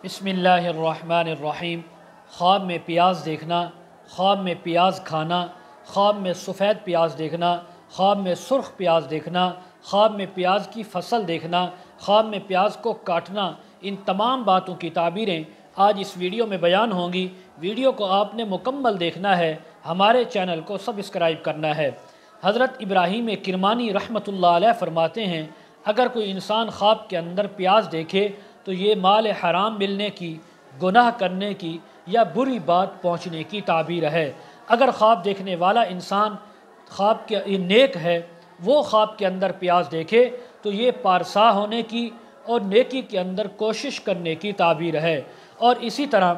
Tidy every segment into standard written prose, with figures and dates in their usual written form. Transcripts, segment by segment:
بسم اللہ الرحمن الرحیم۔ خواب میں پیاز دیکھنا، خواب میں پیاز کھانا، خواب میں سفید پیاز دیکھنا، خواب میں سرخ پیاز دیکھنا، خواب میں پیاز کی فصل دیکھنا، خواب میں پیاز کو کاٹنا، ان تمام باتوں کی تعبیریں آج اس ویڈیو میں بیان ہوں گی۔ ویڈیو کو آپ نے مکمل دیکھنا ہے، ہمارے چینل کو سبسکرائب کرنا ہے۔ حضرت ابراہیم کرمانی رحمۃ اللہ علیہ فرماتے ہیں، اگر کوئی انسان خواب کے اندر پیاز دیکھے تو یہ مال حرام ملنے کی، گناہ کرنے کی یا بری بات پہنچنے کی تعبیر ہے۔ اگر خواب دیکھنے والا انسان خواب کے نیک ہے، وہ خواب کے اندر پیاز دیکھے تو یہ پارسا ہونے کی اور نیکی کے اندر کوشش کرنے کی تعبیر ہے۔ اور اسی طرح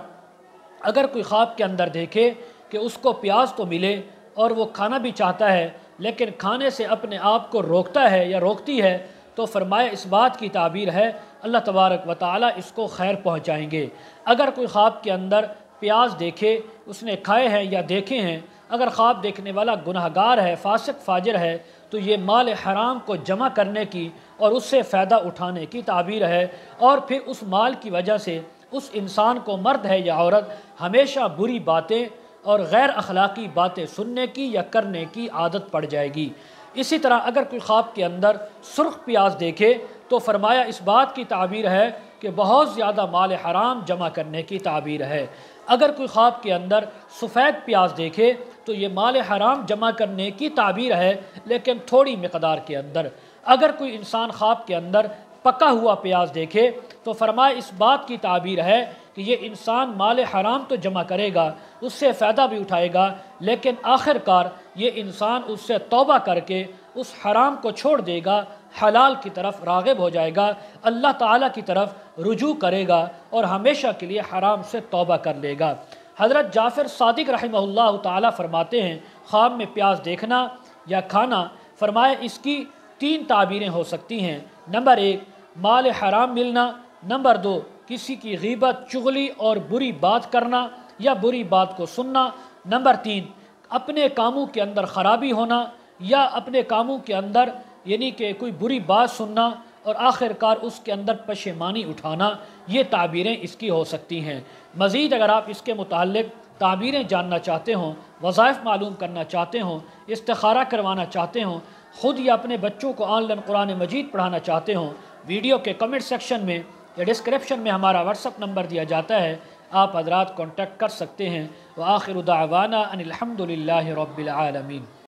اگر کوئی خواب کے اندر دیکھے کہ اس کو پیاز تو ملے اور وہ کھانا بھی چاہتا ہے لیکن کھانے سے اپنے آپ کو روکتا ہے یا روکتی ہے، تو فرمایا اس بات کی تعبیر ہے اللہ تبارک و تعالی اس کو خیر پہنچائیں گے۔ اگر کوئی خواب کے اندر پیاز دیکھے، اس نے کھائے ہیں یا دیکھے ہیں، اگر خواب دیکھنے والا گناہگار ہے، فاسق فاجر ہے، تو یہ مال حرام کو جمع کرنے کی اور اس سے فائدہ اٹھانے کی تعبیر ہے، اور پھر اس مال کی وجہ سے اس انسان کو، مرد ہے یا عورت، ہمیشہ بری باتیں اور غیر اخلاقی باتیں سننے کی یا کرنے کی عادت پڑ جائے گی۔ اسی طرح اگر کوئی خواب کے اندر سرخ پیاز دیکھے تو فرمایا اس بات کی تعبیر ہے کہ بہت زیادہ مال حرام جمع کرنے کی تعبیر ہے۔ اگر کوئی خواب کے اندر سفید پیاز دیکھے تو یہ مال حرام جمع کرنے کی تعبیر ہے، لیکن تھوڑی مقدار کے اندر۔ اگر کوئی انسان خواب کے اندر پکا ہوا پیاز دیکھے تو فرمایا اس بات کی تعبیر ہے کہ یہ انسان مال حرام تو جمع کرے گا، اس سے فائدہ بھی اٹھائے گا، لیکن آخر کار یہ انسان اس سے توبہ کر کے اس حرام کو چھوڑ دے گا، حلال کی طرف راغب ہو جائے گا، اللہ تعالیٰ کی طرف رجوع کرے گا اور ہمیشہ کے لیے حرام سے توبہ کر لے گا۔ حضرت جعفر صادق رحمہ اللہ تعالیٰ فرماتے ہیں، خواب میں پیاز دیکھنا یا کھانا، فرمایا اس کی 3 تعبیریں ہو سکتی ہیں۔ نمبر 1 مال حرام ملنا، نمبر 2 کسی کی غیبت، چغلی اور بری بات کرنا یا بری بات کو سننا، نمبر 3 اپنے کاموں کے اندر خرابی ہونا یا اپنے کاموں کے اندر یعنی کہ کوئی بری بات سننا اور آخر کار اس کے اندر پشیمانی اٹھانا۔ یہ تعبیریں اس کی ہو سکتی ہیں۔ مزید اگر آپ اس کے متعلق تعبیریں جاننا چاہتے ہوں، وظائف معلوم کرنا چاہتے ہوں، استخارہ کروانا چاہتے ہوں، خود یا اپنے بچوں کو آن لائن قرآن مجید پڑھانا چاہتے ہوں، ویڈیو کے کمنٹ سیکشن میں یا ڈسکرپشن میں ہمارا واٹس ایپ نمبر دیا جاتا ہے، آپ حضرات کانٹیکٹ کر سکتے ہیں۔ وآخر دعوانا ان الحمد للہ رب العالمین۔